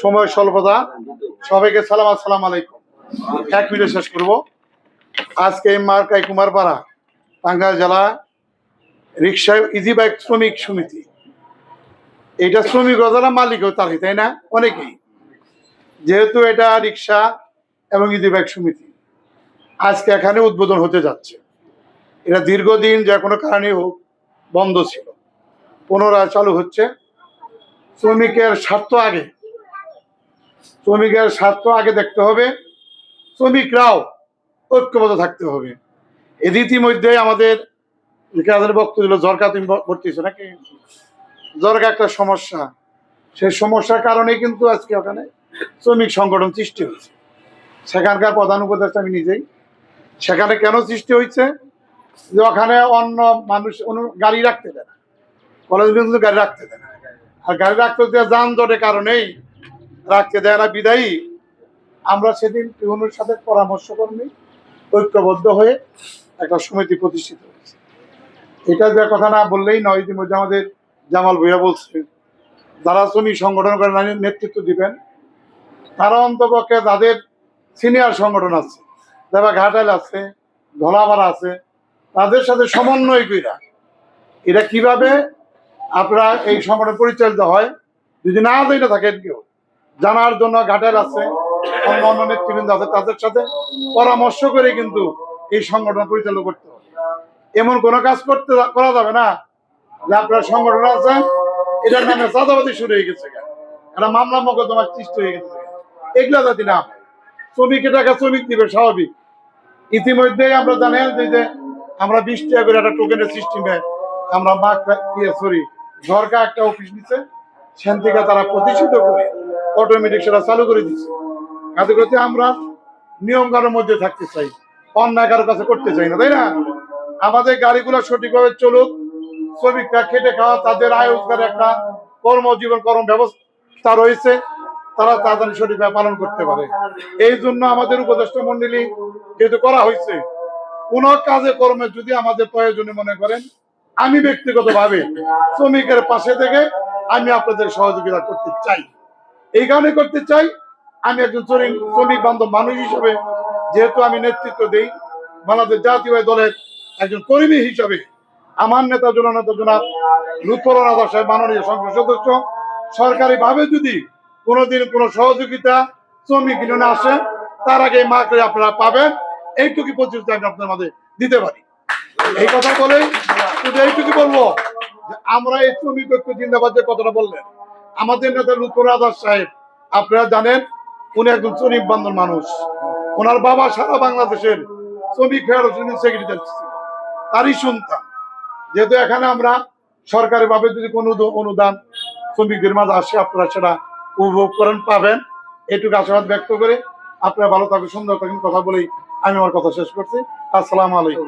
সময় স্বল্পতা, সবাইকে সালাম, আসসালাম আলাইকুম। এক মিনিট শেষ করব। আজকে মার্কাই কুমারপাড়া, টাঙ্গাইল জেলা রিক্সা ইজি বাইক শ্রমিক সমিতি, এটা শ্রমিক যারা মালিকও তারই, তাই না? অনেকেই, যেহেতু এটা রিক্সা এবং ইজি বাইক সমিতি, আজকে এখানে উদ্বোধন হতে যাচ্ছে। এটা দীর্ঘদিন যে কোনো কারণে হোক বন্ধ ছিল, পুনরায় চালু হচ্ছে। শ্রমিকের স্বার্থ আগে দেখতে হবে, শ্রমিকরাও ঐক্যবদ্ধ থাকতে হবে। এর ইতিমধ্যে আমাদের বক্তব্য দিল জরকা, তুমি ভর্তি হয়েছো নাকি? জরকা একটা সমস্যা, সেই সমস্যার কারণে কিন্তু আজকে ওখানে শ্রমিক সংগঠন সৃষ্টি হয়েছে। সেখানকার প্রধান উপদেষ্টা আমি নিজেই। সেখানে কেন সৃষ্টি হয়েছে? যে ওখানে অন্য মানুষ গাড়ি রাখতে দেয় না, কলেজ কিন্তু গাড়ি রাখতে দেয় না, আর গাড়ি রাখতে দেওয়া যানজটের কারণেই রাখতে দেয় না। বিদায়ী আমরা সেদিন পিউনের সাথে পরামর্শ করি, ঐক্যবদ্ধ হয়ে একটা সমিতি প্রতিষ্ঠিত হয়েছে। এটা যে কথা না বললেই নয়, ইতিমধ্যে আমাদের জামাল ভুইয়া বলছে যারা শ্রমিক সংগঠন করে নেতৃত্ব দিবেন, তারা অন্তপক্ষে যাদের সিনিয়র সংগঠন আছে, যারা ঘাটাইল আছে, ধলাপাড়া আছে, তাদের সাথে সমন্বয় কইরা এটা কিভাবে আপনারা এই সংগঠন পরিচালিত হয় যদি না জেনে থাকেন কেউ, জানার জন্য ঘাটাইল আছে, অন্য অন্য নেতৃবৃন্দ আছে, তাদের সাথে পরামর্শ করে কিন্তু এই সংগঠন পরিচালনা করতে হবে। এমন কোনো কাজ করা যাবে না যে আপনার সংগঠন আছে এটার নামে চাঁদাবাদি শুরু হয়ে গেছে, একটা মামলা মোকদ্দমা সৃষ্টি হয়ে গেছে, এগুলা যাতে না। শ্রমিকের টাকা শ্রমিক দিবে, স্বাভাবিক। ইতিমধ্যেই আমরা জানেন যে আমরা 20 টাকা করে একটা টোকেনের সিস্টেমে আমরা সরকার একটা অফিস নিচ্ছে, সেখান থেকে তারা প্রতিষ্ঠিত করে অটোমেটিক সেটা চালু করে দিচ্ছে। কাজে করতে আমরা নিয়ম কানুনের মধ্যে থাকতে চাই, অন্যায় কারোর কাছে করতে চাই না, তাই না? আমাদের গাড়িগুলো সঠিকভাবে চলুক, শ্রমিকরা খেটে খাওয়া, তাদের আয় রোজগারের একটা কর্মজীবন ব্যবস্থা রয়েছে, তারা তাদের সঠিকভাবে পালন করতে পারে। এই জন্য আমাদের উপদেষ্টা মন্ডলী যেহেতু করা হয়েছে, কোন কাজে কর্মে যদি আমাদের প্রয়োজনে মনে করেন, আমি ব্যক্তিগতভাবে শ্রমিকের পাশে থেকে আমি আপনাদের সহযোগিতা করতে চাই। এই কারণে করতে চাই, আমি একজন শ্রমিক বান্ধব মানুষ হিসেবে, যেহেতু আমি নেতৃত্ব দিই বাংলাদেশ জাতীয় দলের একজন কর্মী হিসাবে, আমার নেতা জনাব লুৎফর আজহার সাহেব, মাননীয় সংসদ সদস্য, সরকারি ভাবে যদি কোনোদিন কোনো সহযোগিতা শ্রমিক ইউনিয়নে আসে, তার আগে মা করে আপনারা পাবেন, এইটুকু প্রতিশ্রুতি আমি আপনার মাঝে দিতে পারি। এই কথা বলেই শুধু এইটুকু বলবো যে আমরা এই শ্রমিক ঐক্য জিন্দাবাদ যে কথাটা বললেন, আমাদের নেতা লুৎফর আজহার সাহেব, আপনারা জানেন উনি একজন শ্রমিক বান্ধব মানুষ। ওনার বাবা সারা বাংলাদেশের শ্রমিক ফেডারেশনের সেক্রেটারি ছিল, তারই সন্তান। যেহেতু এখানে আমরা সরকারি ভাবে যদি কোনো অনুদান শ্রমিকদের মাঝে আসে, আপনারা সেটা উপভোগ করেন, পাবেন, এইটুকু আশাবাদ ব্যক্ত করে আপনারা ভালো থাকবেন, সুন্দর থাকেন কথা বলেই আমি আমার কথা শেষ করছি। আসসালামু আলাইকুম।